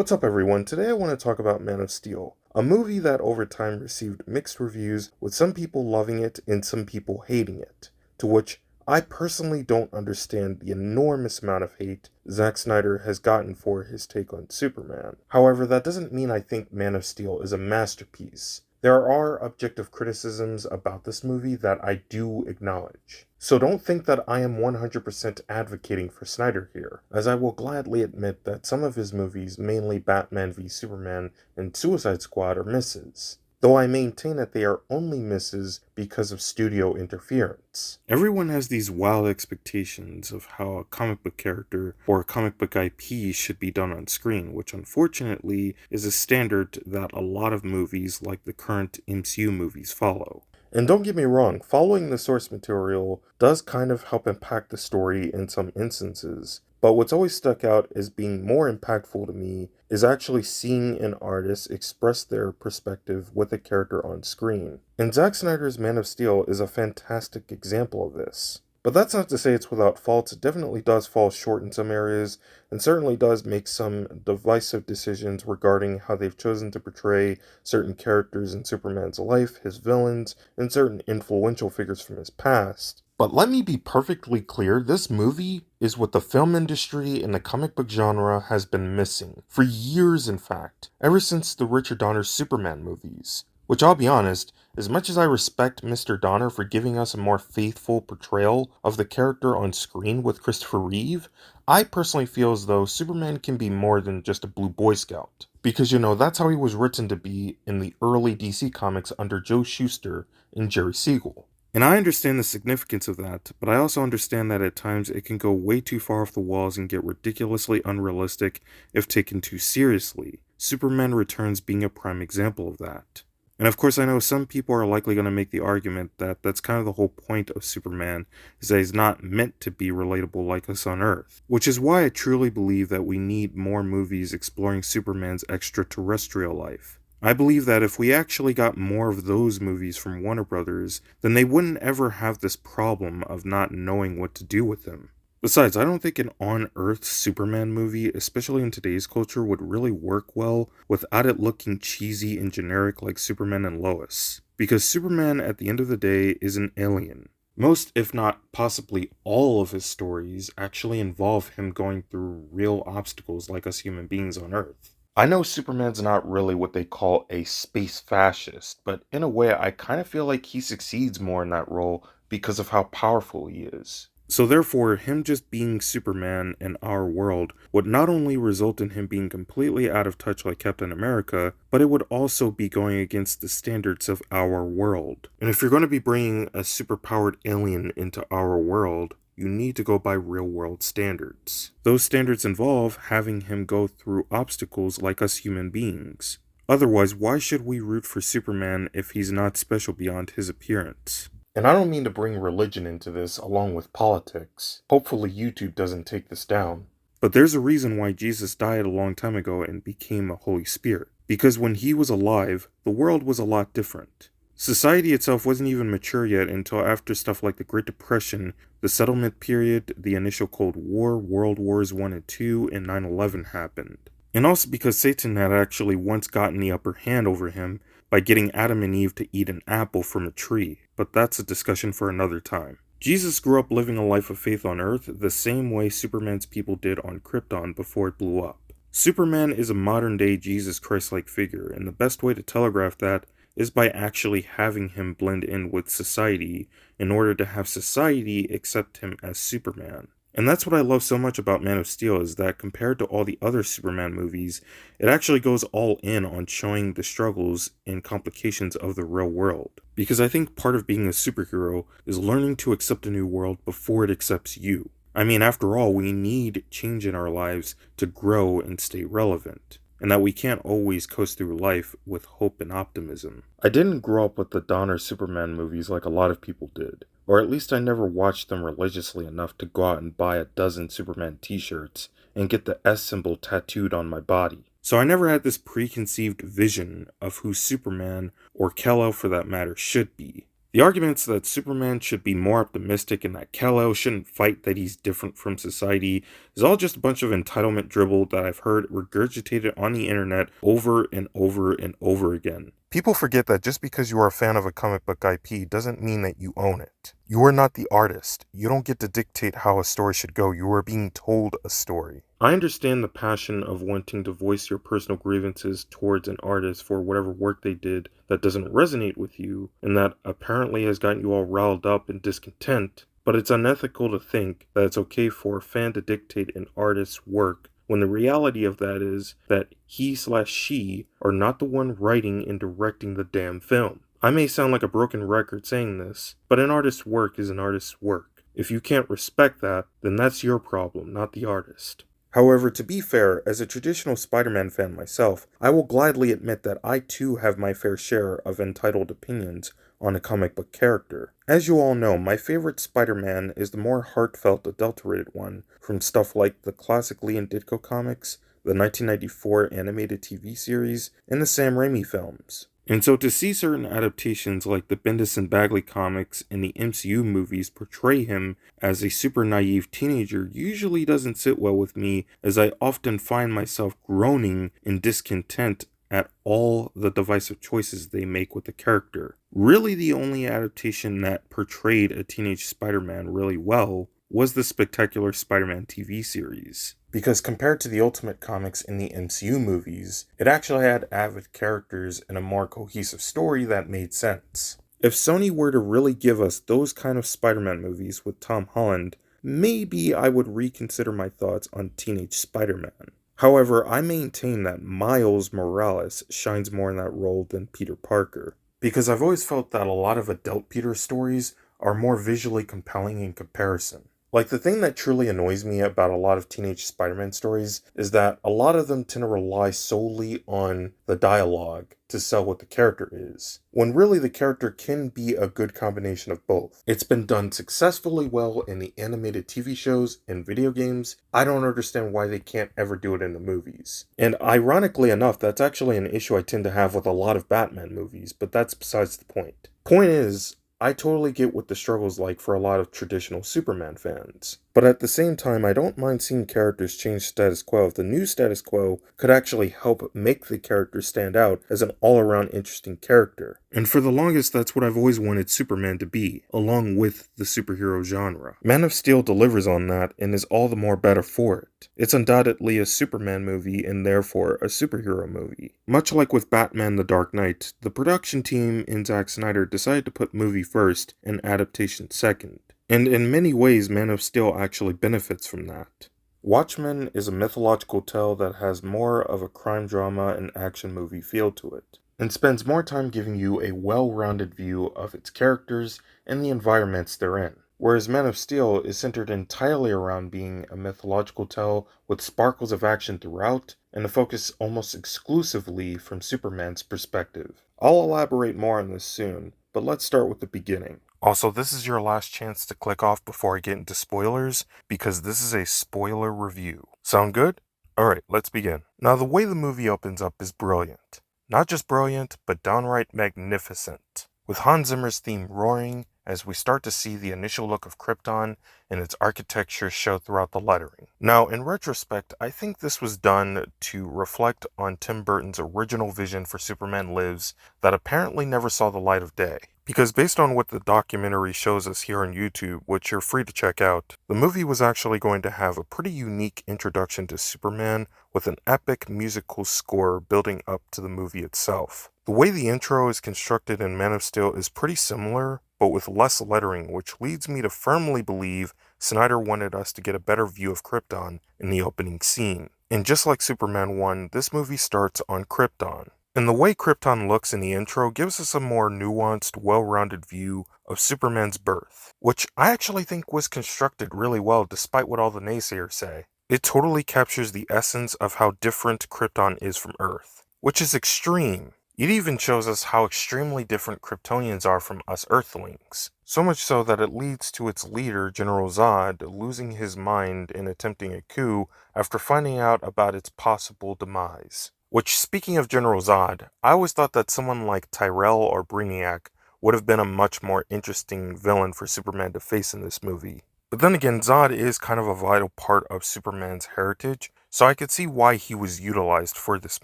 What's up, everyone? Today I want to talk about Man of Steel, a movie that over time received mixed reviews, with some people loving it and some people hating it, to which I personally don't understand the enormous amount of hate Zack Snyder has gotten for his take on Superman. However, that doesn't mean I think Man of Steel is a masterpiece. There are objective criticisms about this movie that I do acknowledge. So don't think that I am 100% advocating for Snyder here, as I will gladly admit that some of his movies, mainly Batman v Superman and Suicide Squad, are misses, though I maintain that they are only misses because of studio interference. Everyone has these wild expectations of how a comic book character or a comic book IP should be done on screen, which unfortunately is a standard that a lot of movies like the current MCU movies follow. And don't get me wrong, following the source material does kind of help impact the story in some instances, but what's always stuck out as being more impactful to me is actually seeing an artist express their perspective with a character on screen. And Zack Snyder's Man of Steel is a fantastic example of this. But that's not to say it's without faults. It definitely does fall short in some areas, and certainly does make some divisive decisions regarding how they've chosen to portray certain characters in Superman's life, his villains, and certain influential figures from his past. But let me be perfectly clear, this movie is what the film industry and the comic book genre has been missing. For years, in fact. Ever since the Richard Donner Superman movies. Which, I'll be honest, as much as I respect Mr. Donner for giving us a more faithful portrayal of the character on screen with Christopher Reeve, I personally feel as though Superman can be more than just a blue Boy Scout. Because, that's how he was written to be in the early DC comics under Joe Shuster and Jerry Siegel. And I understand the significance of that, but I also understand that at times it can go way too far off the walls and get ridiculously unrealistic if taken too seriously. Superman Returns being a prime example of that. And of course, I know some people are likely going to make the argument that that's kind of the whole point of Superman, is that he's not meant to be relatable like us on Earth. Which is why I truly believe that we need more movies exploring Superman's extraterrestrial life. I believe that if we actually got more of those movies from Warner Brothers, then they wouldn't ever have this problem of not knowing what to do with him. Besides, I don't think an on-Earth Superman movie, especially in today's culture, would really work well without it looking cheesy and generic like Superman and Lois. Because Superman, at the end of the day, is an alien. Most, if not possibly all of his stories, actually involve him going through real obstacles like us human beings on Earth. I know Superman's not really what they call a space fascist, but in a way I kind of feel like he succeeds more in that role because of how powerful he is. So therefore, him just being Superman in our world would not only result in him being completely out of touch like Captain America, but it would also be going against the standards of our world. And if you're going to be bringing a superpowered alien into our world, you need to go by real-world standards. Those standards involve having him go through obstacles like us human beings. Otherwise, why should we root for Superman if he's not special beyond his appearance? And I don't mean to bring religion into this along with politics. Hopefully YouTube doesn't take this down. But there's a reason why Jesus died a long time ago and became a Holy Spirit. Because when he was alive, the world was a lot different. Society itself wasn't even mature yet until after stuff like the Great Depression, the Settlement Period, the initial Cold War, World Wars I and II, and 9/11 happened. And also because Satan had actually once gotten the upper hand over him by getting Adam and Eve to eat an apple from a tree, but that's a discussion for another time. Jesus grew up living a life of faith on Earth the same way Superman's people did on Krypton before it blew up. Superman is a modern-day Jesus Christ-like figure, and the best way to telegraph that is by actually having him blend in with society in order to have society accept him as Superman. And that's what I love so much about Man of Steel, is that compared to all the other Superman movies, it actually goes all in on showing the struggles and complications of the real world. Because I think part of being a superhero is learning to accept a new world before it accepts you. I mean, after all, we need change in our lives to grow and stay relevant. And that we can't always coast through life with hope and optimism. I didn't grow up with the Donner Superman movies like a lot of people did. Or at least I never watched them religiously enough to go out and buy a dozen Superman t-shirts and get the S symbol tattooed on my body. So I never had this preconceived vision of who Superman, or Kal-El for that matter, should be. The arguments that Superman should be more optimistic and that Kal-El shouldn't fight that he's different from society is all just a bunch of entitlement dribble that I've heard regurgitated on the internet over and over and over again. People forget that just because you are a fan of a comic book IP doesn't mean that you own it. You are not the artist. You don't get to dictate how a story should go. You are being told a story. I understand the passion of wanting to voice your personal grievances towards an artist for whatever work they did that doesn't resonate with you, and that apparently has gotten you all riled up and discontent, but it's unethical to think that it's okay for a fan to dictate an artist's work when the reality of that is that he/she are not the one writing and directing the damn film. I may sound like a broken record saying this, but an artist's work is an artist's work. If you can't respect that, then that's your problem, not the artist. However, to be fair, as a traditional Spider-Man fan myself, I will gladly admit that I too have my fair share of entitled opinions on a comic book character. As you all know, my favorite Spider-Man is the more heartfelt, adulterated one from stuff like the classic Lee and Ditko comics, the 1994 animated TV series, and the Sam Raimi films. And so to see certain adaptations like the Bendis and Bagley comics and the MCU movies portray him as a super naive teenager usually doesn't sit well with me, as I often find myself groaning in discontent at all the divisive choices they make with the character. Really, the only adaptation that portrayed a teenage Spider-Man really well was the Spectacular Spider-Man TV series. Because compared to the Ultimate Comics in the MCU movies, it actually had avid characters and a more cohesive story that made sense. If Sony were to really give us those kind of Spider-Man movies with Tom Holland, maybe I would reconsider my thoughts on Teenage Spider-Man. However, I maintain that Miles Morales shines more in that role than Peter Parker, because I've always felt that a lot of adult Peter stories are more visually compelling in comparison. Like, the thing that truly annoys me about a lot of teenage Spider-Man stories is that a lot of them tend to rely solely on the dialogue to sell what the character is, when really the character can be a good combination of both. It's been done successfully well in the animated TV shows and video games. I don't understand why they can't ever do it in the movies. And ironically enough, that's actually an issue I tend to have with a lot of Batman movies, but that's besides the point. Point is, I totally get what the struggle's like for a lot of traditional Superman fans. But at the same time, I don't mind seeing characters change status quo if the new status quo could actually help make the character stand out as an all-around interesting character. And for the longest, that's what I've always wanted Superman to be, along with the superhero genre. Man of Steel delivers on that and is all the more better for it. It's undoubtedly a Superman movie and therefore a superhero movie. Much like with Batman The Dark Knight, the production team in Zack Snyder decided to put movie first and adaptation second. And in many ways, Man of Steel actually benefits from that. Watchmen is a mythological tale that has more of a crime drama and action movie feel to it, and spends more time giving you a well-rounded view of its characters and the environments they're in. Whereas Man of Steel is centered entirely around being a mythological tale with sparkles of action throughout, and a focus almost exclusively from Superman's perspective. I'll elaborate more on this soon, but let's start with the beginning. Also, this is your last chance to click off before I get into spoilers, because this is a spoiler review. Sound good? Alright, let's begin. Now, the way the movie opens up is brilliant. Not just brilliant, but downright magnificent. With Hans Zimmer's theme roaring, as we start to see the initial look of Krypton and its architecture show throughout the lettering. Now, in retrospect, I think this was done to reflect on Tim Burton's original vision for Superman Lives that apparently never saw the light of day. Because based on what the documentary shows us here on YouTube, which you're free to check out, the movie was actually going to have a pretty unique introduction to Superman with an epic musical score building up to the movie itself. The way the intro is constructed in Man of Steel is pretty similar, but with less lettering, which leads me to firmly believe Snyder wanted us to get a better view of Krypton in the opening scene. And just like Superman 1, this movie starts on Krypton. And the way Krypton looks in the intro gives us a more nuanced, well-rounded view of Superman's birth, which I actually think was constructed really well despite what all the naysayers say. It totally captures the essence of how different Krypton is from Earth, which is extreme. It even shows us how extremely different Kryptonians are from us Earthlings. So much so that it leads to its leader, General Zod, losing his mind and attempting a coup after finding out about its possible demise. Which, speaking of General Zod, I always thought that someone like Tyrell or Brainiac would have been a much more interesting villain for Superman to face in this movie. But then again, Zod is kind of a vital part of Superman's heritage, so I could see why he was utilized for this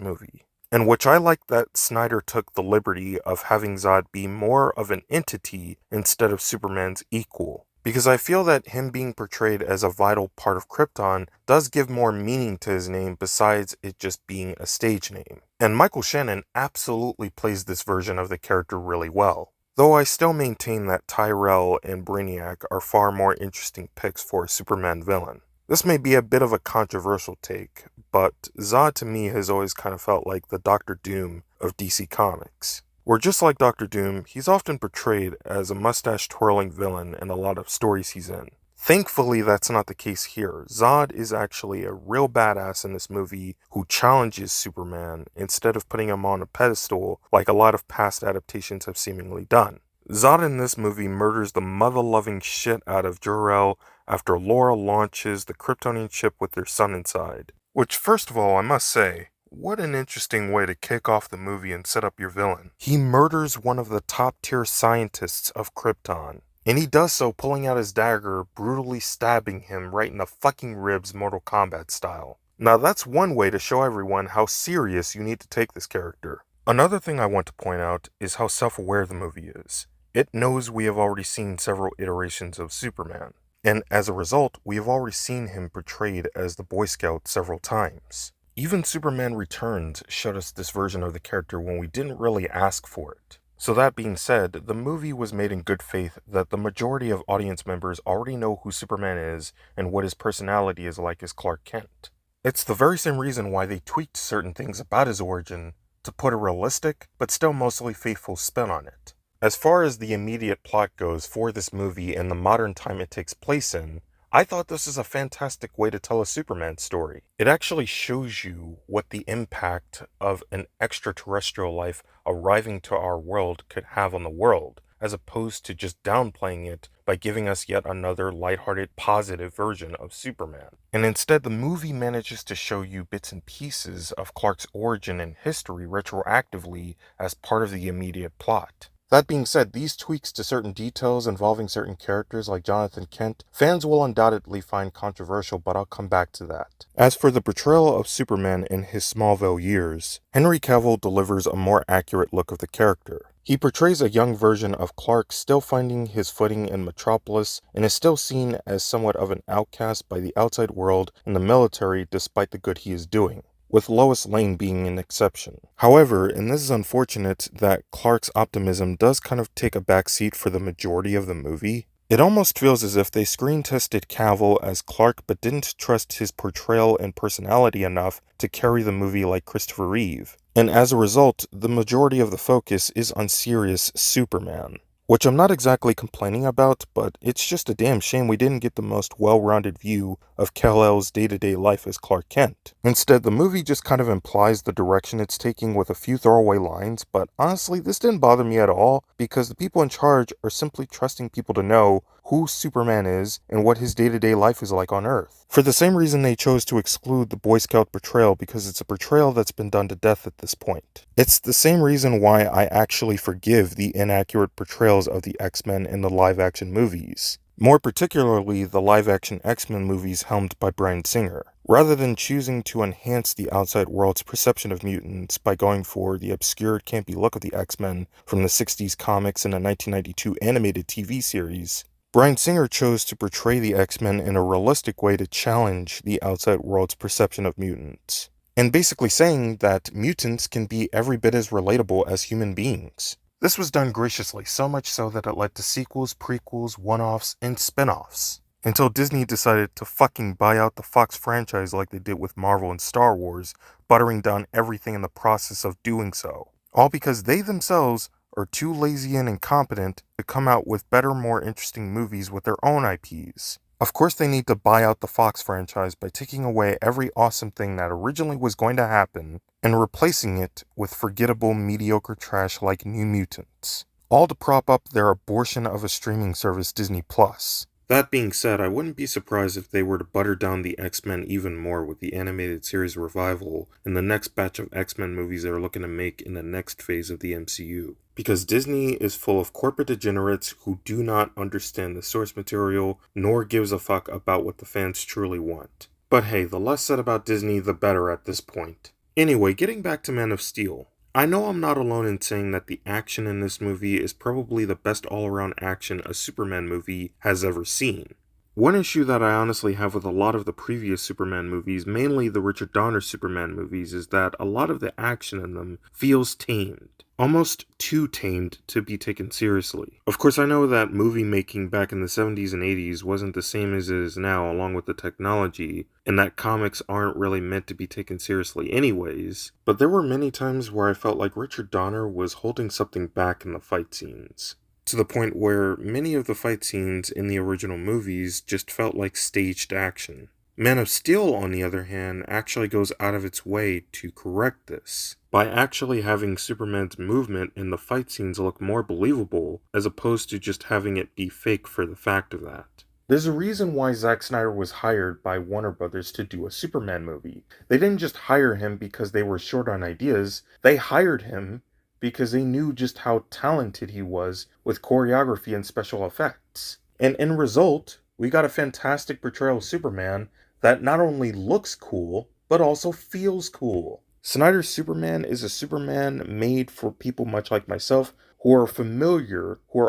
movie. And which I like that Snyder took the liberty of having Zod be more of an entity instead of Superman's equal. Because I feel that him being portrayed as a vital part of Krypton does give more meaning to his name besides it just being a stage name. And Michael Shannon absolutely plays this version of the character really well. Though I still maintain that Tyrell and Brainiac are far more interesting picks for a Superman villain. This may be a bit of a controversial take, but Zod to me has always kind of felt like the Doctor Doom of DC Comics. Where just like Doctor Doom, he's often portrayed as a mustache-twirling villain in a lot of stories he's in. Thankfully, that's not the case here. Zod is actually a real badass in this movie who challenges Superman instead of putting him on a pedestal like a lot of past adaptations have seemingly done. Zod in this movie murders the mother-loving shit out of Jor-El after Laura launches the Kryptonian ship with their son inside. Which, first of all, I must say, what an interesting way to kick off the movie and set up your villain. He murders one of the top-tier scientists of Krypton. And he does so pulling out his dagger, brutally stabbing him right in the fucking ribs Mortal Kombat style. Now that's one way to show everyone how serious you need to take this character. Another thing I want to point out is how self-aware the movie is. It knows we have already seen several iterations of Superman. And as a result, we have already seen him portrayed as the Boy Scout several times. Even Superman Returns showed us this version of the character when we didn't really ask for it. So that being said, the movie was made in good faith that the majority of audience members already know who Superman is and what his personality is like as Clark Kent. It's the very same reason why they tweaked certain things about his origin to put a realistic, but still mostly faithful spin on it. As far as the immediate plot goes for this movie and the modern time it takes place in, I thought this is a fantastic way to tell a Superman story. It actually shows you what the impact of an extraterrestrial life arriving to our world could have on the world, as opposed to just downplaying it by giving us yet another lighthearted, positive version of Superman. And instead, the movie manages to show you bits and pieces of Clark's origin and history retroactively as part of the immediate plot. That being said, these tweaks to certain details involving certain characters like Jonathan Kent, fans will undoubtedly find controversial, but I'll come back to that. As for the portrayal of Superman in his Smallville years, Henry Cavill delivers a more accurate look of the character. He portrays a young version of Clark still finding his footing in Metropolis and is still seen as somewhat of an outcast by the outside world and the military despite the good he is doing, with Lois Lane being an exception. However, and this is unfortunate that Clark's optimism does kind of take a backseat for the majority of the movie. It almost feels as if they screen tested Cavill as Clark but didn't trust his portrayal and personality enough to carry the movie like Christopher Reeve. And as a result, the majority of the focus is on serious Superman. Which I'm not exactly complaining about, but it's just a damn shame we didn't get the most well-rounded view of Kal-El's day-to-day life as Clark Kent. Instead, the movie just kind of implies the direction it's taking with a few throwaway lines, but honestly, this didn't bother me at all, because the people in charge are simply trusting people to know who Superman is and what his day-to-day life is like on Earth. For the same reason they chose to exclude the Boy Scout portrayal, because it's a portrayal that's been done to death at this point. It's the same reason why I actually forgive the inaccurate portrayals of the X-Men in the live-action movies. More particularly the live-action X-Men movies helmed by Bryan Singer. Rather than choosing to enhance the outside world's perception of mutants by going for the obscure, campy look of the X-Men from the 60s comics and the 1992 animated TV series, Bryan Singer chose to portray the X-Men in a realistic way to challenge the outside world's perception of mutants, and basically saying that mutants can be every bit as relatable as human beings. This was done graciously, so much so that it led to sequels, prequels, one-offs, and spin-offs, until Disney decided to fucking buy out the Fox franchise like they did with Marvel and Star Wars, buttering down everything in the process of doing so. All because they themselves are too lazy and incompetent to come out with better, more interesting movies with their own IPs. Of course they need to buy out the Fox franchise by taking away every awesome thing that originally was going to happen and replacing it with forgettable, mediocre trash like New Mutants. All to prop up their abortion of a streaming service, Disney Plus. That being said, I wouldn't be surprised if they were to butter down the X-Men even more with the animated series revival and the next batch of X-Men movies they're looking to make in the next phase of the MCU. Because Disney is full of corporate degenerates who do not understand the source material nor gives a fuck about what the fans truly want. But hey, the less said about Disney, the better at this point. Anyway, getting back to Man of Steel. I know I'm not alone in saying that the action in this movie is probably the best all-around action a Superman movie has ever seen. One issue that I honestly have with a lot of the previous Superman movies, mainly the Richard Donner Superman movies, is that a lot of the action in them feels tamed. Almost too tamed to be taken seriously. Of course, I know that movie making back in the 70s and 80s wasn't the same as it is now, along with the technology, and that comics aren't really meant to be taken seriously anyways, but there were many times where I felt like Richard Donner was holding something back in the fight scenes. To the point where many of the fight scenes in the original movies just felt like staged action. Man of Steel, on the other hand, actually goes out of its way to correct this, by actually having Superman's movement in the fight scenes look more believable, as opposed to just having it be fake for the fact of that. There's a reason why Zack Snyder was hired by Warner Brothers to do a Superman movie. They didn't just hire him because they were short on ideas, they hired him because they knew just how talented he was with choreography and special effects. And in result, we got a fantastic portrayal of Superman that not only looks cool, but also feels cool. Snyder's Superman is a Superman made for people much like myself who are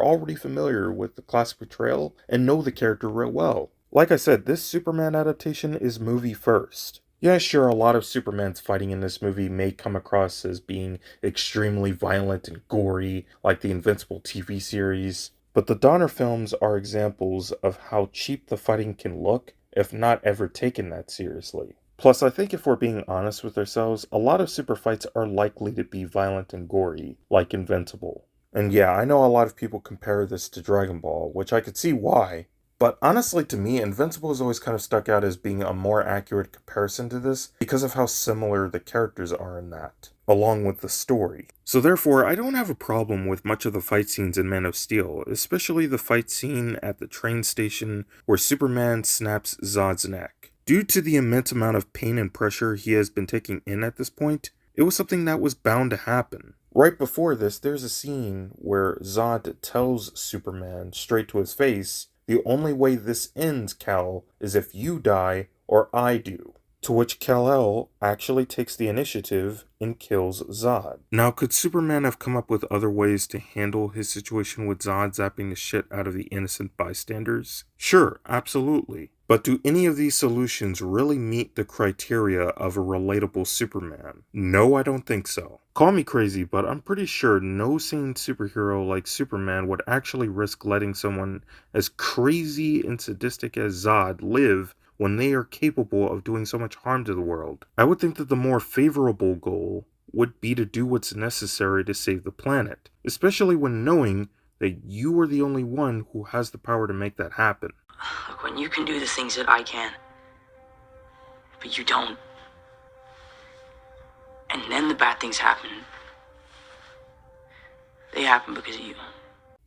already familiar with the classic portrayal and know the character real well. Like I said, this Superman adaptation is movie first. Yeah, sure, a lot of Superman's fighting in this movie may come across as being extremely violent and gory, like the Invincible TV series, but the Donner films are examples of how cheap the fighting can look if not ever taken that seriously. Plus, I think if we're being honest with ourselves, a lot of super fights are likely to be violent and gory, like Invincible. And yeah, I know a lot of people compare this to Dragon Ball, which I could see why, but honestly to me, Invincible has always kind of stuck out as being a more accurate comparison to this because of how similar the characters are in that, along with the story. So therefore, I don't have a problem with much of the fight scenes in Man of Steel, especially the fight scene at the train station where Superman snaps Zod's neck. Due to the immense amount of pain and pressure he has been taking in at this point, it was something that was bound to happen. Right before this, there's a scene where Zod tells Superman straight to his face, "The only way this ends, Kal, is if you die or I do." To which Kal-El actually takes the initiative and kills Zod. Now, could Superman have come up with other ways to handle his situation with Zod zapping the shit out of the innocent bystanders? Sure, absolutely. But do any of these solutions really meet the criteria of a relatable Superman? No, I don't think so. Call me crazy, but I'm pretty sure no sane superhero like Superman would actually risk letting someone as crazy and sadistic as Zod live when they are capable of doing so much harm to the world. I would think that the more favorable goal would be to do what's necessary to save the planet, especially when knowing that you are the only one who has the power to make that happen. Look, when you can do the things that I can, but you don't, and then the bad things happen, they happen because of you.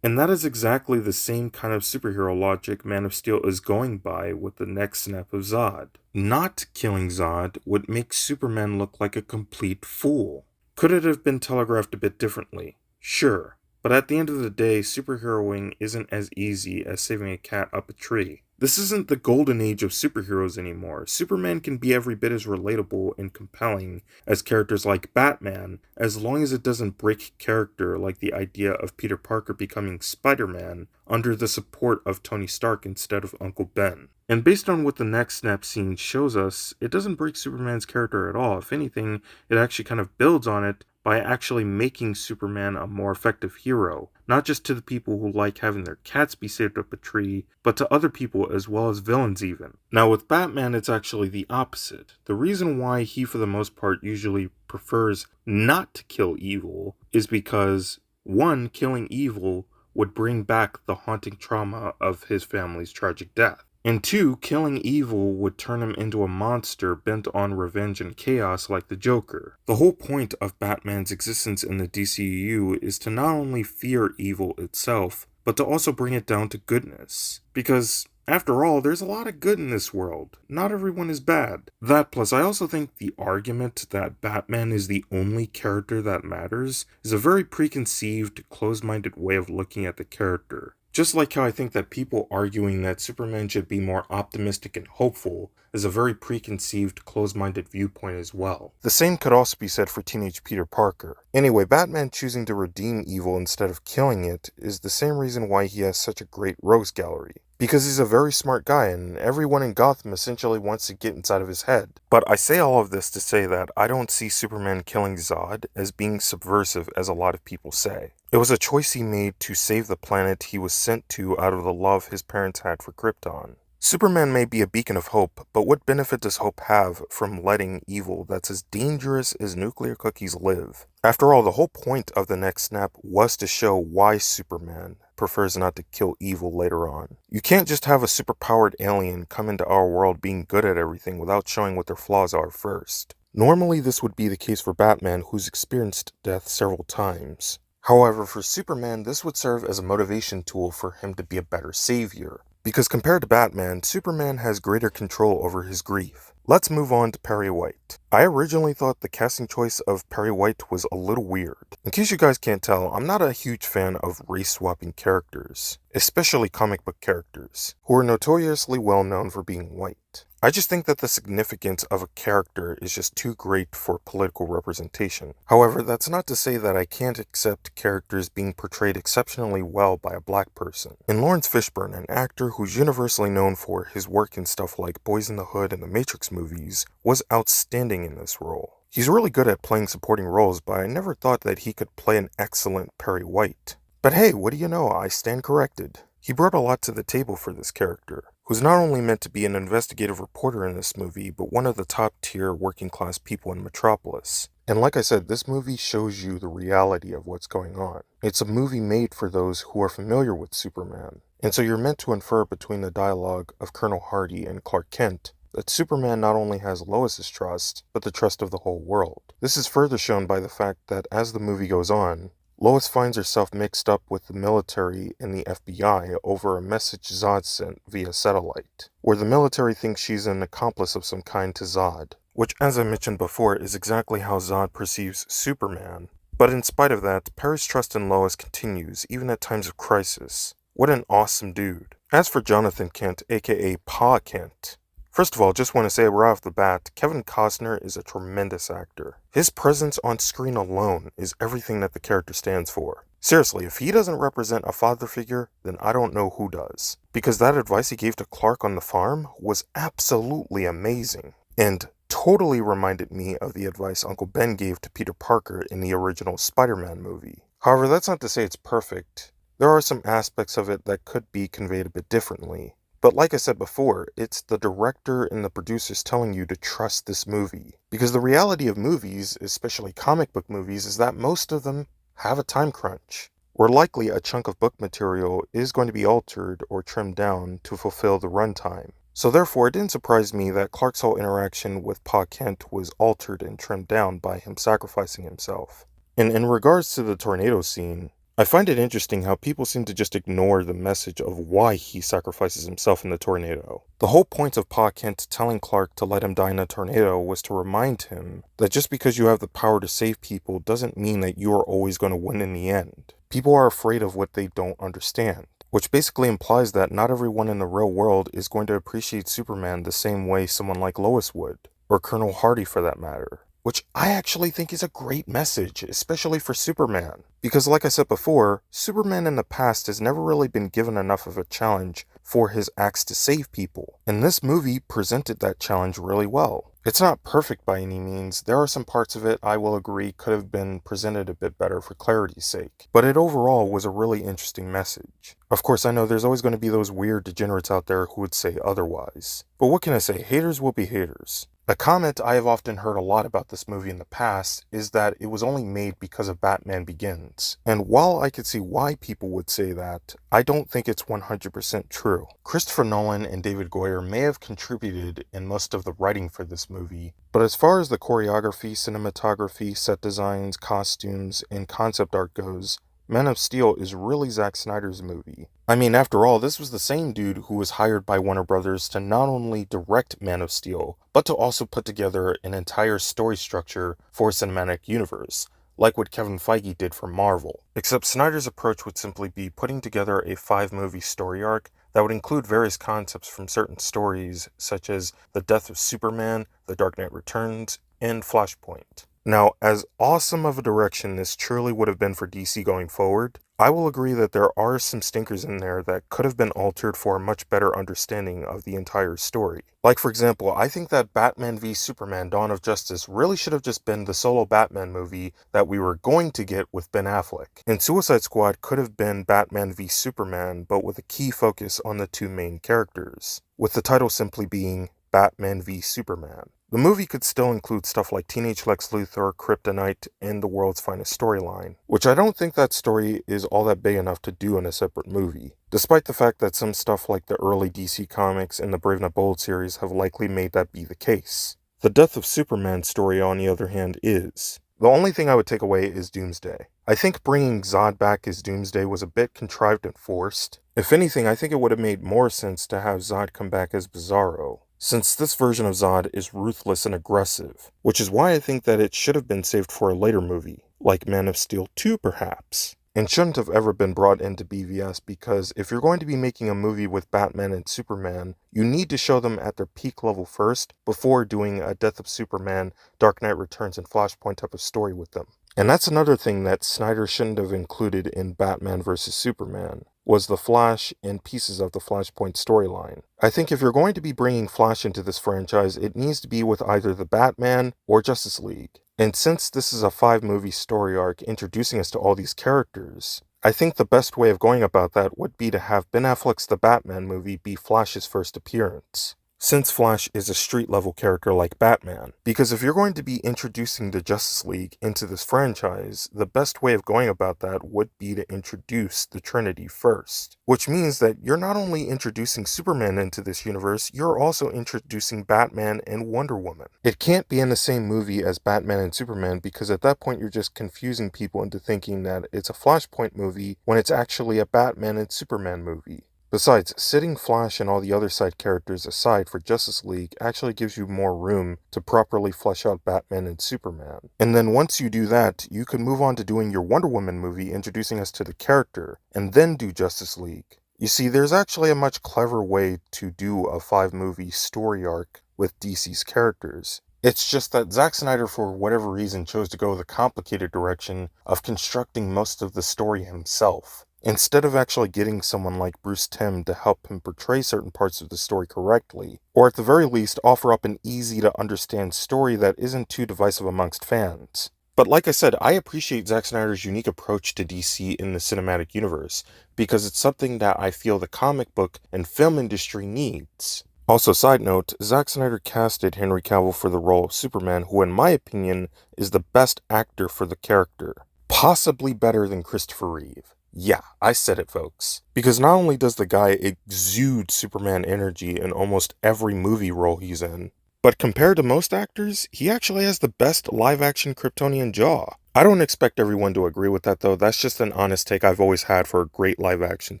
And that is exactly the same kind of superhero logic Man of Steel is going by with the next snap of Zod. Not killing Zod would make Superman look like a complete fool. Could it have been telegraphed a bit differently? Sure. But at the end of the day, superheroing isn't as easy as saving a cat up a tree. This isn't the golden age of superheroes anymore. Superman can be every bit as relatable and compelling as characters like Batman, as long as it doesn't break character like the idea of Peter Parker becoming Spider-Man under the support of Tony Stark instead of Uncle Ben. And based on what the next snap scene shows us, it doesn't break Superman's character at all. If anything, it actually kind of builds on it by actually making Superman a more effective hero, not just to the people who like having their cats be saved up a tree, but to other people as well as villains even. Now with Batman, it's actually the opposite. The reason why he for the most part usually prefers not to kill evil is because, one, killing evil would bring back the haunting trauma of his family's tragic death. And two, killing evil would turn him into a monster bent on revenge and chaos like the Joker. The whole point of Batman's existence in the DCEU is to not only fear evil itself, but to also bring it down to goodness. Because, After all, there's a lot of good in this world. Not everyone is bad. That plus, I also think the argument that Batman is the only character that matters is a very preconceived, closed-minded way of looking at the character. Just like how I think that people arguing that Superman should be more optimistic and hopeful is a very preconceived, closed-minded viewpoint as well. The same could also be said for teenage Peter Parker. Anyway, Batman choosing to redeem evil instead of killing it is the same reason why he has such a great rogues gallery. Because he's a very smart guy and everyone in Gotham essentially wants to get inside of his head. But I say all of this to say that I don't see Superman killing Zod as being subversive as a lot of people say. It was a choice he made to save the planet he was sent to out of the love his parents had for Krypton. Superman may be a beacon of hope, but what benefit does hope have from letting evil that's as dangerous as nuclear cookies live? After all, the whole point of the next snap was to show why Superman prefers not to kill evil later on. You can't just have a superpowered alien come into our world being good at everything without showing what their flaws are first. Normally this would be the case for Batman, who's experienced death several times. However, for Superman, this would serve as a motivation tool for him to be a better savior. Because compared to Batman, Superman has greater control over his grief. Let's move on to Perry White. I originally thought the casting choice of Perry White was a little weird. In case you guys can't tell, I'm not a huge fan of race-swapping characters, especially comic book characters, who are notoriously well known for being white. I just think that the significance of a character is just too great for political representation. However, that's not to say that I can't accept characters being portrayed exceptionally well by a black person. In Lawrence Fishburne, an actor who's universally known for his work in stuff like Boys in the Hood and the Matrix movies, was outstanding in this role. He's really good at playing supporting roles, but I never thought that he could play an excellent Perry White. But hey, what do you know, I stand corrected. He brought a lot to the table for this character, who's not only meant to be an investigative reporter in this movie, but one of the top-tier working-class people in Metropolis. And like I said, this movie shows you the reality of what's going on. It's a movie made for those who are familiar with Superman, and so you're meant to infer between the dialogue of Colonel Hardy and Clark Kent that Superman not only has Lois's trust, but the trust of the whole world. This is further shown by the fact that as the movie goes on, Lois finds herself mixed up with the military and the FBI over a message Zod sent via satellite, where the military thinks she's an accomplice of some kind to Zod, which, as I mentioned before, is exactly how Zod perceives Superman. But in spite of that, Perry's trust in Lois continues, even at times of crisis. What an awesome dude. As for Jonathan Kent, aka Pa Kent, first of all, just want to say right off the bat, Kevin Costner is a tremendous actor. His presence on screen alone is everything that the character stands for. Seriously, if he doesn't represent a father figure, then I don't know who does. Because that advice he gave to Clark on the farm was absolutely amazing, and totally reminded me of the advice Uncle Ben gave to Peter Parker in the original Spider-Man movie. However, that's not to say it's perfect. There are some aspects of it that could be conveyed a bit differently. But like I said before, it's the director and the producers telling you to trust this movie. Because the reality of movies, especially comic book movies, is that most of them have a time crunch, where likely a chunk of book material is going to be altered or trimmed down to fulfill the runtime. So therefore, it didn't surprise me that Clark's whole interaction with Pa Kent was altered and trimmed down by him sacrificing himself. And in regards to the tornado scene, I find it interesting how people seem to just ignore the message of why he sacrifices himself in the tornado. The whole point of Pa Kent telling Clark to let him die in a tornado was to remind him that just because you have the power to save people doesn't mean that you are always going to win in the end. People are afraid of what they don't understand, which basically implies that not everyone in the real world is going to appreciate Superman the same way someone like Lois would, or Colonel Hardy for that matter. Which I actually think is a great message, especially for Superman. Because like I said before, Superman in the past has never really been given enough of a challenge for his acts to save people. And this movie presented that challenge really well. It's not perfect by any means. There are some parts of it I will agree could have been presented a bit better for clarity's sake. But it overall was a really interesting message. Of course, I know there's always going to be those weird degenerates out there who would say otherwise. But what can I say? Haters will be haters. A comment I have often heard a lot about this movie in the past is that it was only made because of Batman Begins. And while I could see why people would say that, I don't think it's 100% true. Christopher Nolan and David Goyer may have contributed in most of the writing for this movie, but as far as the choreography, cinematography, set designs, costumes, and concept art goes, Man of Steel is really Zack Snyder's movie. I mean, after all, this was the same dude who was hired by Warner Brothers to not only direct Man of Steel, but to also put together an entire story structure for a cinematic universe, like what Kevin Feige did for Marvel. Except Snyder's approach would simply be putting together a 5-movie story arc that would include various concepts from certain stories, such as the death of Superman, The Dark Knight Returns, and Flashpoint. Now, as awesome of a direction this truly would have been for DC going forward, I will agree that there are some stinkers in there that could have been altered for a much better understanding of the entire story. Like, for example, I think that Batman v Superman Dawn of Justice really should have just been the solo Batman movie that we were going to get with Ben Affleck. And Suicide Squad could have been Batman v Superman, but with a key focus on the two main characters, with the title simply being Batman v Superman. The movie could still include stuff like Teenage Lex Luthor, Kryptonite, and the World's Finest storyline, which I don't think that story is all that big enough to do in a separate movie, despite the fact that some stuff like the early DC comics and the Brave and the Bold series have likely made that be the case. The Death of Superman story, on the other hand, is. The only thing I would take away is Doomsday. I think bringing Zod back as Doomsday was a bit contrived and forced. If anything, I think it would have made more sense to have Zod come back as Bizarro, since this version of Zod is ruthless and aggressive, which is why I think that it should have been saved for a later movie, like Man of Steel 2 perhaps, and shouldn't have ever been brought into BVS, because if you're going to be making a movie with Batman and Superman, you need to show them at their peak level first, before doing a Death of Superman, Dark Knight Returns, and Flashpoint type of story with them. And that's another thing that Snyder shouldn't have included in Batman vs. Superman, was the Flash and pieces of the Flashpoint storyline. I think if you're going to be bringing Flash into this franchise, it needs to be with either the Batman or Justice League. And since this is a 5-movie story arc introducing us to all these characters, I think the best way of going about that would be to have Ben Affleck's The Batman movie be Flash's first appearance, since Flash is a street-level character like Batman. Because if you're going to be introducing the Justice League into this franchise, the best way of going about that would be to introduce the Trinity first. Which means that you're not only introducing Superman into this universe, you're also introducing Batman and Wonder Woman. It can't be in the same movie as Batman and Superman, because at that point you're just confusing people into thinking that it's a Flashpoint movie when it's actually a Batman and Superman movie. Besides, setting Flash and all the other side characters aside for Justice League actually gives you more room to properly flesh out Batman and Superman. And then once you do that, you can move on to doing your Wonder Woman movie, introducing us to the character, and then do Justice League. You see, there's actually a much clever way to do a 5-movie story arc with DC's characters. It's just that Zack Snyder, for whatever reason, chose to go the complicated direction of constructing most of the story himself, instead of actually getting someone like Bruce Timm to help him portray certain parts of the story correctly, or at the very least offer up an easy to understand story that isn't too divisive amongst fans. But like I said, I appreciate Zack Snyder's unique approach to DC in the cinematic universe, because it's something that I feel the comic book and film industry needs. Also, side note, Zack Snyder casted Henry Cavill for the role of Superman, who in my opinion is the best actor for the character, possibly better than Christopher Reeve. Yeah, I said it, folks. Because not only does the guy exude Superman energy in almost every movie role he's in, but compared to most actors, he actually has the best live-action Kryptonian jaw. I don't expect everyone to agree with that though, that's just an honest take I've always had for a great live-action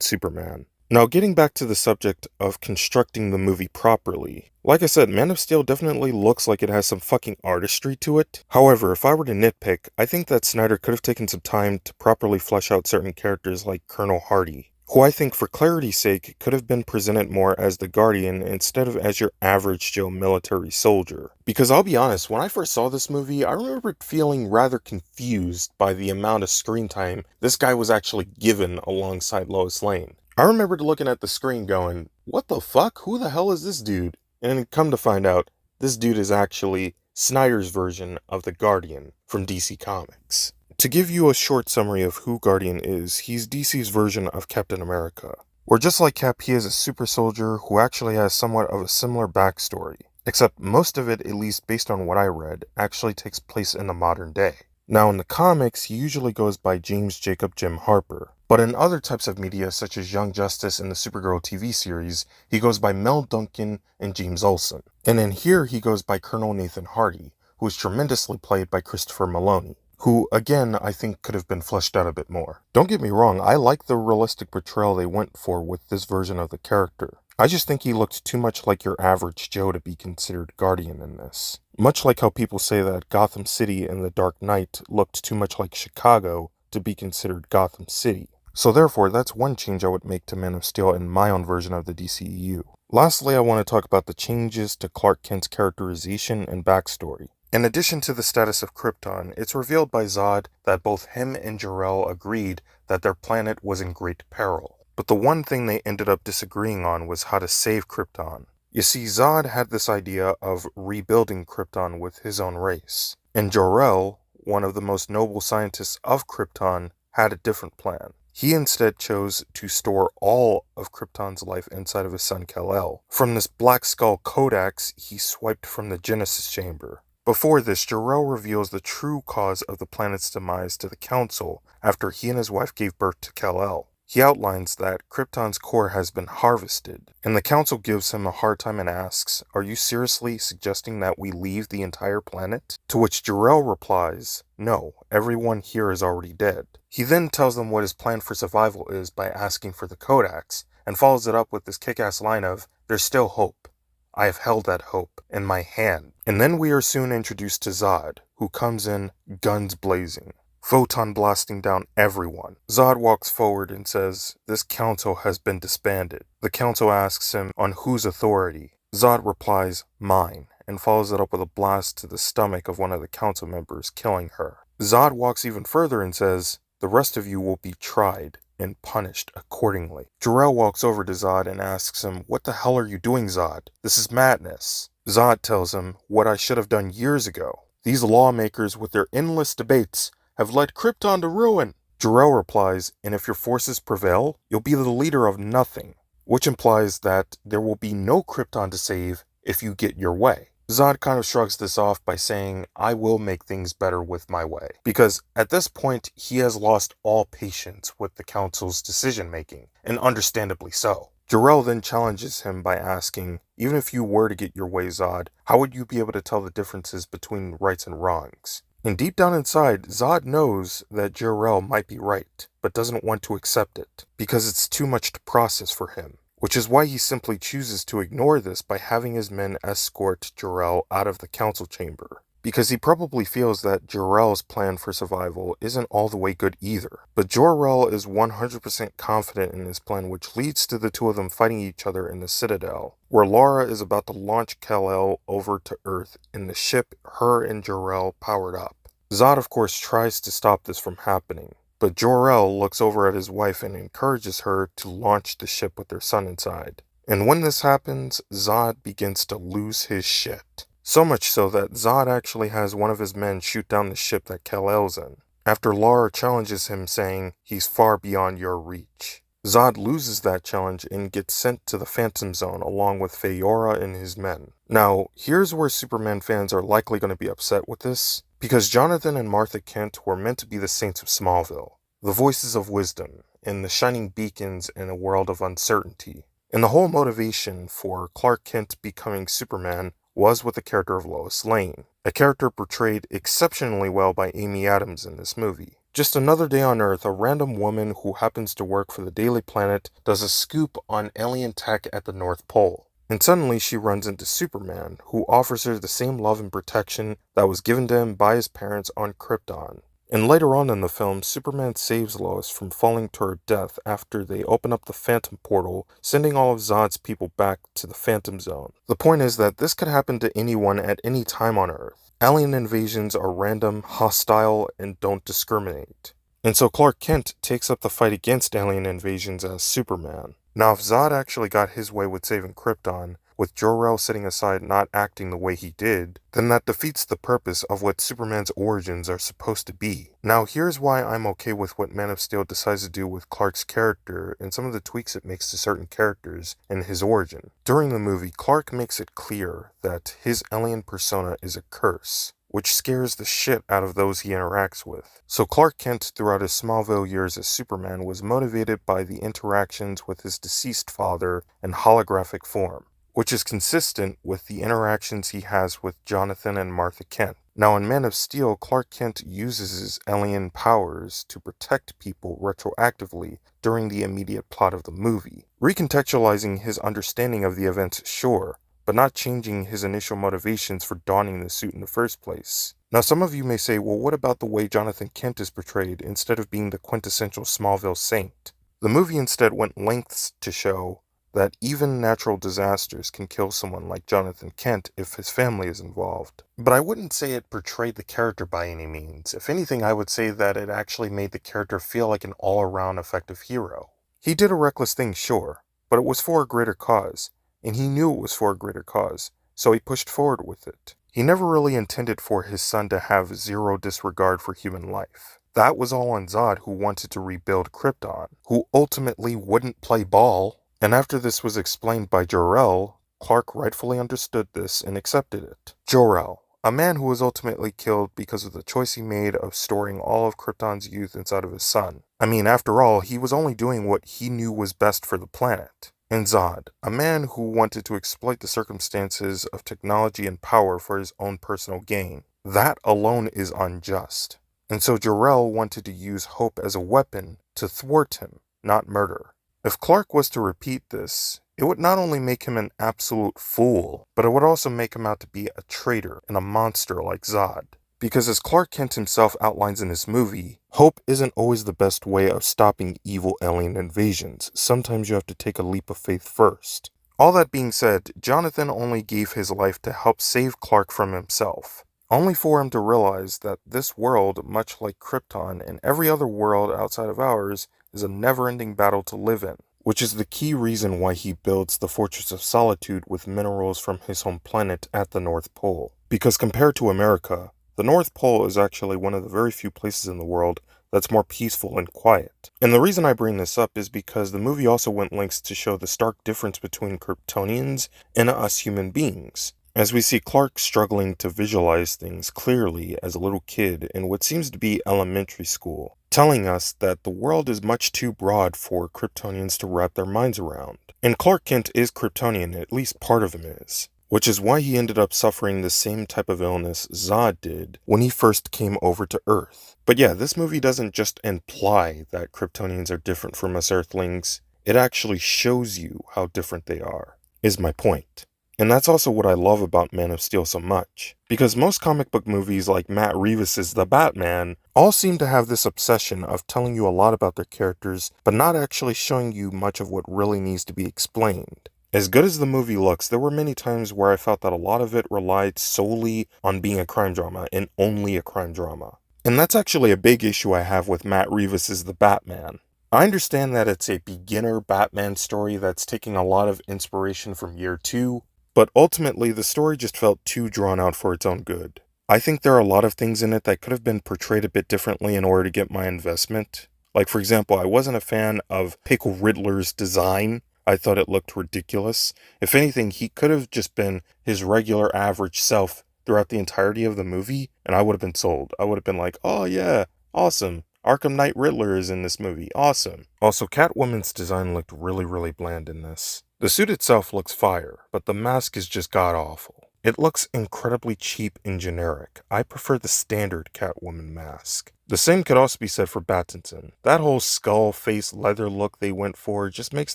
Superman. Now, getting back to the subject of constructing the movie properly, like I said, Man of Steel definitely looks like it has some fucking artistry to it. However, if I were to nitpick, I think that Snyder could have taken some time to properly flesh out certain characters like Colonel Hardy, who I think for clarity's sake could have been presented more as the Guardian instead of as your average Joe military soldier. Because I'll be honest, when I first saw this movie, I remember feeling rather confused by the amount of screen time this guy was actually given alongside Lois Lane. I remembered looking at the screen going, what the fuck? Who the hell is this dude? And come to find out, this dude is actually Snyder's version of the Guardian from DC Comics. To give you a short summary of who Guardian is, he's DC's version of Captain America. Where just like Cap, he is a super soldier who actually has somewhat of a similar backstory, except most of it, at least based on what I read, actually takes place in the modern day. Now in the comics, he usually goes by James Jacob Jim Harper, but in other types of media such as Young Justice and the Supergirl TV series, he goes by Mel Duncan and James Olsen. And in here, he goes by Colonel Nathan Hardy, who is tremendously played by Christopher Maloney. who, again, I think could have been fleshed out a bit more. Don't get me wrong, I like the realistic portrayal they went for with this version of the character. I just think he looked too much like your average Joe to be considered Guardian in this. Much like how people say that Gotham City in The Dark Knight looked too much like Chicago to be considered Gotham City. So therefore, that's one change I would make to Man of Steel in my own version of the DCEU. Lastly, I want to talk about the changes to Clark Kent's characterization and backstory. In addition to the status of Krypton, it's revealed by Zod that both him and Jor-El agreed that their planet was in great peril. But the one thing they ended up disagreeing on was how to save Krypton. You see, Zod had this idea of rebuilding Krypton with his own race. And Jor-El, one of the most noble scientists of Krypton, had a different plan. He instead chose to store all of Krypton's life inside of his son Kal-El. From this Black Skull Codex he swiped from the Genesis Chamber. Before this, Jor-El reveals the true cause of the planet's demise to the Council after he and his wife gave birth to Kal-El. He outlines that Krypton's core has been harvested, and the Council gives him a hard time and asks, "Are you seriously suggesting that we leave the entire planet?" To which Jor-El replies, "No, everyone here is already dead." He then tells them what his plan for survival is by asking for the Codex, and follows it up with this kick-ass line of, "There's still hope. I have held that hope in my hand." And then we are soon introduced to Zod, who comes in guns blazing, photon blasting down everyone. Zod walks forward and says, "This council has been disbanded." The council asks him on whose authority. Zod replies, "Mine," and follows it up with a blast to the stomach of one of the council members, killing her. Zod walks even further and says, "The rest of you will be tried and punished accordingly." Jor-El walks over to Zod and asks him, "What the hell are you doing, Zod? This is madness." Zod tells him, "What I should have done years ago. These lawmakers with their endless debates have led Krypton to ruin." Jor-El replies, "And if your forces prevail, you'll be the leader of nothing," which implies that there will be no Krypton to save if you get your way. Zod kind of shrugs this off by saying, "I will make things better with my way," because at this point he has lost all patience with the council's decision making, and understandably so. Jor-El then challenges him by asking, "Even if you were to get your way, Zod, how would you be able to tell the differences between rights and wrongs?" And deep down inside, Zod knows that Jor-El might be right, but doesn't want to accept it, because it's too much to process for him. Which is why he simply chooses to ignore this by having his men escort Jor-El out of the council chamber. Because he probably feels that Jor-El's plan for survival isn't all the way good either. But Jor-El is 100% confident in his plan, which leads to the two of them fighting each other in the Citadel, where Lara is about to launch Kal-El over to Earth in the ship her and Jor-El powered up. Zod of course tries to stop this from happening, but Jor-El looks over at his wife and encourages her to launch the ship with their son inside. And when this happens, Zod begins to lose his shit. So much so that Zod actually has one of his men shoot down the ship that Kal-El's in, after Lara challenges him saying, "He's far beyond your reach." Zod loses that challenge and gets sent to the Phantom Zone along with Feyora and his men. Now, here's where Superman fans are likely going to be upset with this, because Jonathan and Martha Kent were meant to be the saints of Smallville, the voices of wisdom, and the shining beacons in a world of uncertainty. And the whole motivation for Clark Kent becoming Superman was with the character of Lois Lane, a character portrayed exceptionally well by Amy Adams in this movie. Just another day on Earth, a random woman who happens to work for the Daily Planet does a scoop on alien tech at the North Pole. And suddenly she runs into Superman, who offers her the same love and protection that was given to him by his parents on Krypton. And later on in the film, Superman saves Lois from falling to her death after they open up the Phantom Portal, sending all of Zod's people back to the Phantom Zone. The point is that this could happen to anyone at any time on Earth. Alien invasions are random, hostile, and don't discriminate. And so Clark Kent takes up the fight against alien invasions as Superman. Now, if Zod actually got his way with saving Krypton, with Jor-El sitting aside not acting the way he did, then that defeats the purpose of what Superman's origins are supposed to be. Now, here's why I'm okay with what Man of Steel decides to do with Clark's character and some of the tweaks it makes to certain characters and his origin. During the movie, Clark makes it clear that his alien persona is a curse, which scares the shit out of those he interacts with. So Clark Kent, throughout his Smallville years as Superman, was motivated by the interactions with his deceased father in holographic form, which is consistent with the interactions he has with Jonathan and Martha Kent. Now, in Man of Steel, Clark Kent uses his alien powers to protect people retroactively during the immediate plot of the movie, recontextualizing his understanding of the events, sure, but not changing his initial motivations for donning the suit in the first place. Now, some of you may say, well, what about the way Jonathan Kent is portrayed instead of being the quintessential Smallville saint? The movie instead went lengths to show that even natural disasters can kill someone like Jonathan Kent if his family is involved. But I wouldn't say it portrayed the character by any means. If anything, I would say that it actually made the character feel like an all-around effective hero. He did a reckless thing, sure, but it was for a greater cause, and he knew it was for a greater cause, so he pushed forward with it. He never really intended for his son to have zero disregard for human life. That was all on Zod, who wanted to rebuild Krypton, who ultimately wouldn't play ball. And after this was explained by Jor-El, Clark rightfully understood this and accepted it. Jor-El, a man who was ultimately killed because of the choice he made of storing all of Krypton's youth inside of his son. I mean, after all, he was only doing what he knew was best for the planet. And Zod, a man who wanted to exploit the circumstances of technology and power for his own personal gain. That alone is unjust. And so Jor-El wanted to use hope as a weapon to thwart him, not murder. If Clark was to repeat this, it would not only make him an absolute fool, but it would also make him out to be a traitor and a monster like Zod. Because as Clark Kent himself outlines in his movie, hope isn't always the best way of stopping evil alien invasions. Sometimes you have to take a leap of faith first. All that being said, Jonathan only gave his life to help save Clark from himself, only for him to realize that this world, much like Krypton and every other world outside of ours, is a never-ending battle to live in, which is the key reason why he builds the Fortress of Solitude with minerals from his home planet at the North Pole. Because compared to America, the North Pole is actually one of the very few places in the world that's more peaceful and quiet. And the reason I bring this up is because the movie also went lengths to show the stark difference between Kryptonians and us human beings, as we see Clark struggling to visualize things clearly as a little kid in what seems to be elementary school, telling us that the world is much too broad for Kryptonians to wrap their minds around. And Clark Kent is Kryptonian, at least part of him is, which is why he ended up suffering the same type of illness Zod did when he first came over to Earth. But yeah, this movie doesn't just imply that Kryptonians are different from us Earthlings, it actually shows you how different they are, is my point. And that's also what I love about Man of Steel so much, because most comic book movies like Matt Reeves' The Batman all seem to have this obsession of telling you a lot about their characters, but not actually showing you much of what really needs to be explained. As good as the movie looks, there were many times where I felt that a lot of it relied solely on being a crime drama, and only a crime drama. And that's actually a big issue I have with Matt Reeves' The Batman. I understand that it's a beginner Batman story that's taking a lot of inspiration from Year 2, but ultimately the story just felt too drawn out for its own good. I think there are a lot of things in it that could have been portrayed a bit differently in order to get my investment. Like, for example, I wasn't a fan of Pickle Riddler's design. I thought it looked ridiculous. If anything, he could have just been his regular average self throughout the entirety of the movie, and I would have been sold. I would have been like, oh yeah, awesome. Arkham Knight Riddler is in this movie. Awesome. Also, Catwoman's design looked really bland in this. The suit itself looks fire, but the mask is just god-awful. It looks incredibly cheap and generic. I prefer the standard Catwoman mask. The same could also be said for Battinson. That whole skull face leather look they went for just makes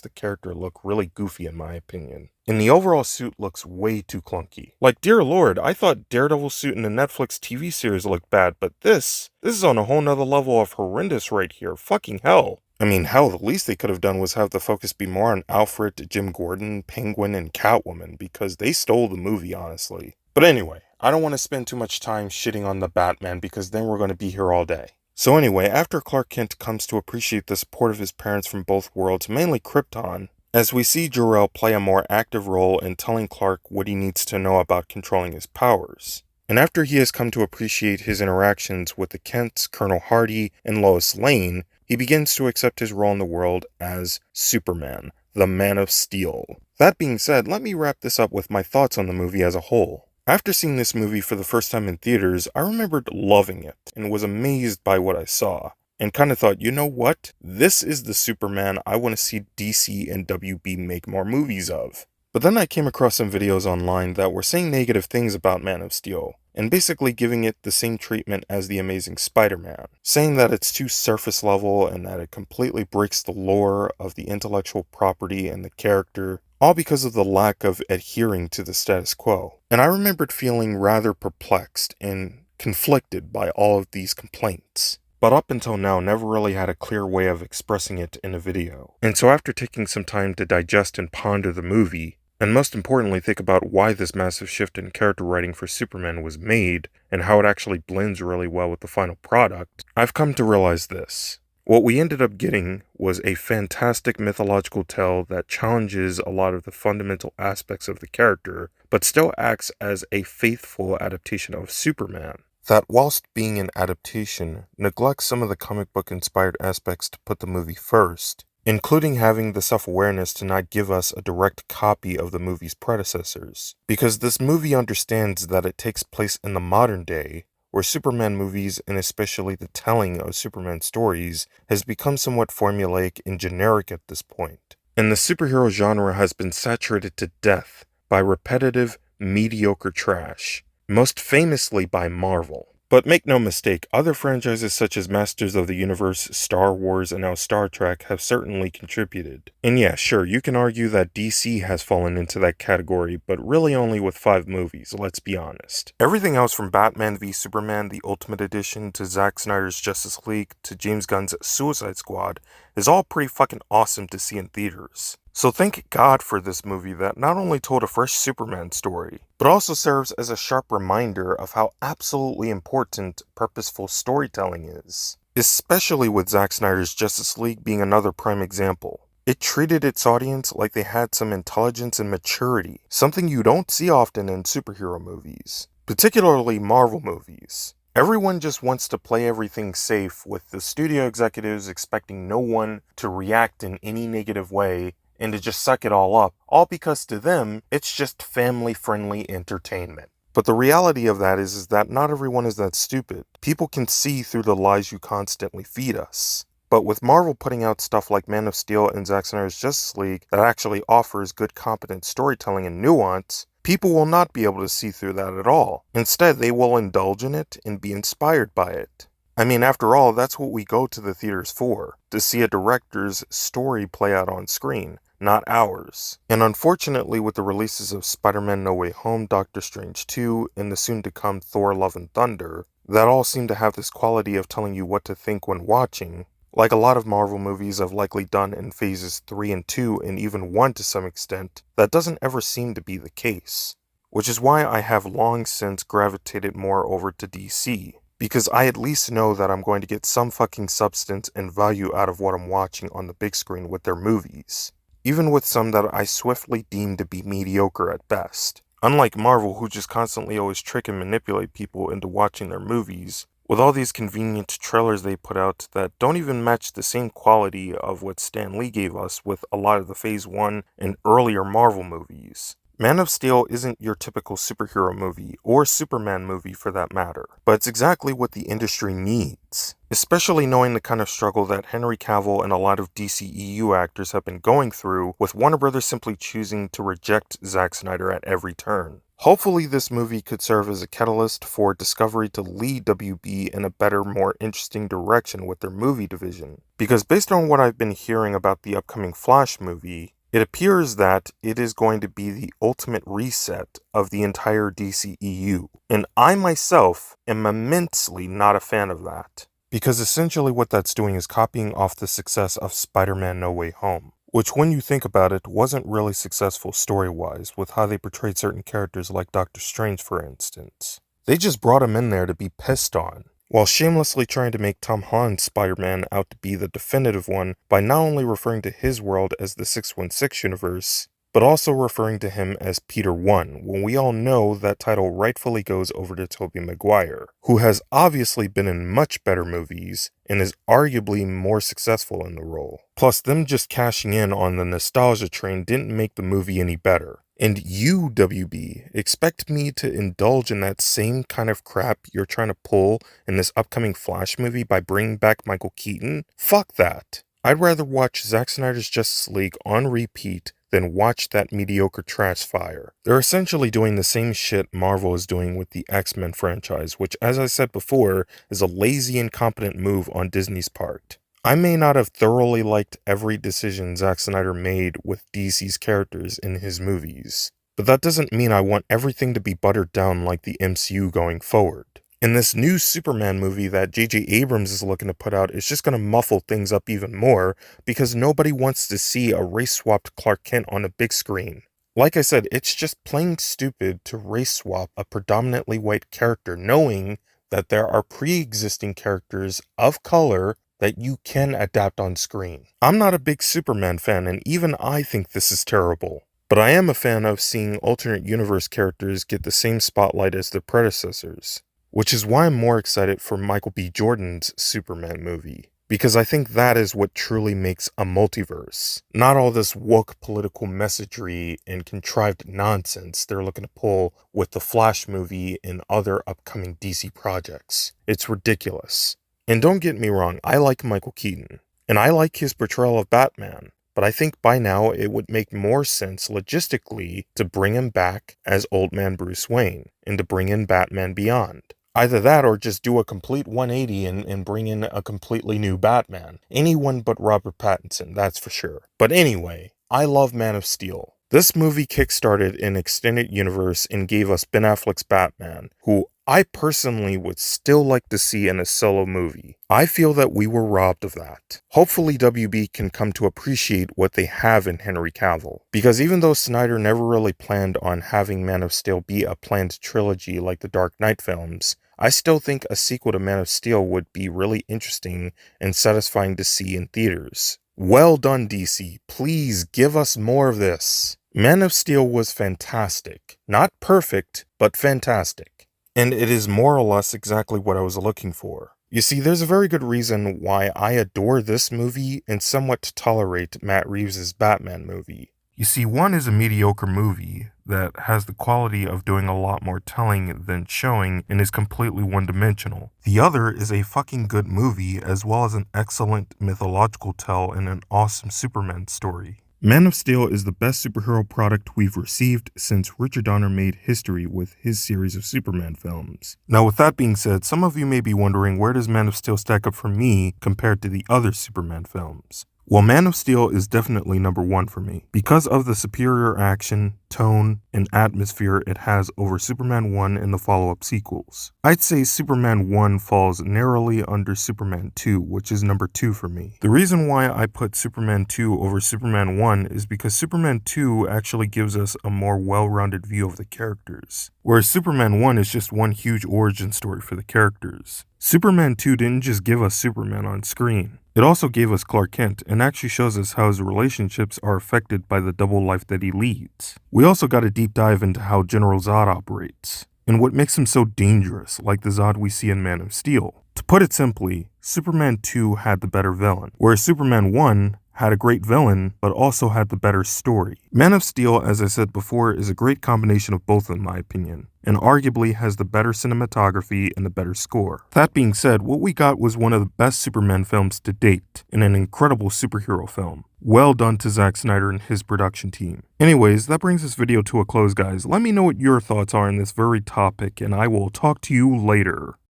the character look really goofy in my opinion. And the overall suit looks way too clunky. Like, dear lord, I thought Daredevil's suit in the Netflix TV series looked bad, but this is on a whole nother level of horrendous right here. Fucking hell. I mean, hell, the least they could have done was have the focus be more on Alfred, Jim Gordon, Penguin, and Catwoman, because they stole the movie, honestly. But anyway, I don't want to spend too much time shitting on the Batman, because then we're going to be here all day. So anyway, after Clark Kent comes to appreciate the support of his parents from both worlds, mainly Krypton, as we see Jor-El play a more active role in telling Clark what he needs to know about controlling his powers. And after he has come to appreciate his interactions with the Kents, Colonel Hardy, and Lois Lane, he begins to accept his role in the world as Superman, the Man of Steel. That being said, let me wrap this up with my thoughts on the movie as a whole. After seeing this movie for the first time in theaters, I remembered loving it and was amazed by what I saw, and kind of thought, you know what? This is the Superman I want to see DC and WB make more movies of. But then I came across some videos online that were saying negative things about Man of Steel, and basically giving it the same treatment as The Amazing Spider-Man, saying that it's too surface level and that it completely breaks the lore of the intellectual property and the character, all because of the lack of adhering to the status quo. And I remembered feeling rather perplexed and conflicted by all of these complaints, but up until now never really had a clear way of expressing it in a video. And so after taking some time to digest and ponder the movie, and most importantly think about why this massive shift in character writing for Superman was made, and how it actually blends really well with the final product, I've come to realize this. What we ended up getting was a fantastic mythological tale that challenges a lot of the fundamental aspects of the character, but still acts as a faithful adaptation of Superman. That whilst being an adaptation, neglects some of the comic book inspired aspects to put the movie first, including having the self-awareness to not give us a direct copy of the movie's predecessors. Because this movie understands that it takes place in the modern day, where Superman movies, and especially the telling of Superman stories, has become somewhat formulaic and generic at this point. And the superhero genre has been saturated to death by repetitive, mediocre trash, most famously by Marvel. But make no mistake, other franchises such as Masters of the Universe, Star Wars, and now Star Trek have certainly contributed. And yeah, sure, you can argue that DC has fallen into that category, but really only with 5 movies, let's be honest. Everything else from Batman v Superman, the Ultimate Edition, to Zack Snyder's Justice League, to James Gunn's Suicide Squad, is all pretty fucking awesome to see in theaters. So thank God for this movie that not only told a fresh Superman story, but also serves as a sharp reminder of how absolutely important purposeful storytelling is. Especially with Zack Snyder's Justice League being another prime example. It treated its audience like they had some intelligence and maturity, something you don't see often in superhero movies, particularly Marvel movies. Everyone just wants to play everything safe, with the studio executives expecting no one to react in any negative way and to just suck it all up, all because to them, it's just family-friendly entertainment. But the reality of that is that not everyone is that stupid. People can see through the lies you constantly feed us. But with Marvel putting out stuff like Man of Steel and Zack Snyder's Justice League that actually offers good competent storytelling and nuance, people will not be able to see through that at all. Instead, they will indulge in it and be inspired by it. I mean, after all, that's what we go to the theaters for, to see a director's story play out on screen, not ours. And unfortunately, with the releases of Spider-Man No Way Home, Doctor Strange 2, and the soon-to-come Thor Love and Thunder, that all seem to have this quality of telling you what to think when watching, like a lot of Marvel movies have likely done in phases 3 and 2 and even 1 to some extent, that doesn't ever seem to be the case. Which is why I have long since gravitated more over to DC. Because I at least know that I'm going to get some fucking substance and value out of what I'm watching on the big screen with their movies. Even with some that I swiftly deem to be mediocre at best. Unlike Marvel, who just constantly always trick and manipulate people into watching their movies, with all these convenient trailers they put out that don't even match the same quality of what Stan Lee gave us with a lot of the Phase 1 and earlier Marvel movies. Man of Steel isn't your typical superhero movie, or Superman movie for that matter, but it's exactly what the industry needs. Especially knowing the kind of struggle that Henry Cavill and a lot of DCEU actors have been going through, with Warner Brothers simply choosing to reject Zack Snyder at every turn. Hopefully this movie could serve as a catalyst for Discovery to lead WB in a better, more interesting direction with their movie division. Because based on what I've been hearing about the upcoming Flash movie, it appears that it is going to be the ultimate reset of the entire DCEU, and I myself am immensely not a fan of that. Because essentially what that's doing is copying off the success of Spider-Man No Way Home, which when you think about it wasn't really successful story-wise with how they portrayed certain characters like Doctor Strange for instance. They just brought him in there to be pissed on, while shamelessly trying to make Tom Holland's Spider-Man out to be the definitive one by not only referring to his world as the 616 universe, but also referring to him as Peter 1, when we all know that title rightfully goes over to Tobey Maguire, who has obviously been in much better movies and is arguably more successful in the role. Plus, them just cashing in on the nostalgia train didn't make the movie any better. And you, WB, expect me to indulge in that same kind of crap you're trying to pull in this upcoming Flash movie by bringing back Michael Keaton? Fuck that. I'd rather watch Zack Snyder's Justice League on repeat than watch that mediocre trash fire. They're essentially doing the same shit Marvel is doing with the X-Men franchise, which, as I said before, is a lazy, incompetent move on Disney's part. I may not have thoroughly liked every decision Zack Snyder made with DC's characters in his movies, but that doesn't mean I want everything to be buttered down like the MCU going forward. And this new Superman movie that J.J. Abrams is looking to put out is just going to muffle things up even more because nobody wants to see a race-swapped Clark Kent on a big screen. Like I said, it's just plain stupid to race-swap a predominantly white character knowing that there are pre-existing characters of color that you can adapt on screen. I'm not a big Superman fan, and even I think this is terrible. But I am a fan of seeing alternate universe characters get the same spotlight as their predecessors. Which is why I'm more excited for Michael B. Jordan's Superman movie, because I think that is what truly makes a multiverse. Not all this woke political messagery and contrived nonsense they're looking to pull with the Flash movie and other upcoming DC projects. It's ridiculous. And don't get me wrong, I like Michael Keaton, and I like his portrayal of Batman, but I think by now it would make more sense logistically to bring him back as Old Man Bruce Wayne, and to bring in Batman Beyond. Either that or just do a complete 180 and bring in a completely new Batman. Anyone but Robert Pattinson, that's for sure. But anyway, I love Man of Steel. This movie kickstarted an extended universe and gave us Ben Affleck's Batman, who I personally would still like to see in a solo movie. I feel that we were robbed of that. Hopefully WB can come to appreciate what they have in Henry Cavill. Because even though Snyder never really planned on having Man of Steel be a planned trilogy like the Dark Knight films, I still think a sequel to Man of Steel would be really interesting and satisfying to see in theaters. Well done, DC. Please give us more of this. Man of Steel was fantastic. Not perfect, but fantastic. And it is more or less exactly what I was looking for. You see, there's a very good reason why I adore this movie and somewhat tolerate Matt Reeves' Batman movie. You see, one is a mediocre movie that has the quality of doing a lot more telling than showing and is completely one-dimensional. The other is a fucking good movie as well as an excellent mythological tell and an awesome Superman story. Man of Steel is the best superhero product we've received since Richard Donner made history with his series of Superman films. Now with that being said, some of you may be wondering, where does Man of Steel stack up for me compared to the other Superman films? Well, Man of Steel is definitely number one for me, because of the superior action, tone, and atmosphere it has over Superman 1 and the follow-up sequels. I'd say Superman 1 falls narrowly under Superman 2, which is number 2 for me. The reason why I put Superman 2 over Superman 1 is because Superman 2 actually gives us a more well-rounded view of the characters, whereas Superman 1 is just one huge origin story for the characters. Superman 2 didn't just give us Superman on screen. It also gave us Clark Kent and actually shows us how his relationships are affected by the double life that he leads. We also got a deep dive into how General Zod operates, and what makes him so dangerous, like the Zod we see in Man of Steel. To put it simply, Superman 2 had the better villain, whereas Superman 1 had a great villain, but also had the better story. Man of Steel, as I said before, is a great combination of both in my opinion, and arguably has the better cinematography and the better score. That being said, what we got was one of the best Superman films to date, and an incredible superhero film. Well done to Zack Snyder and his production team. Anyways, that brings this video to a close, guys. Let me know what your thoughts are on this very topic, and I will talk to you later.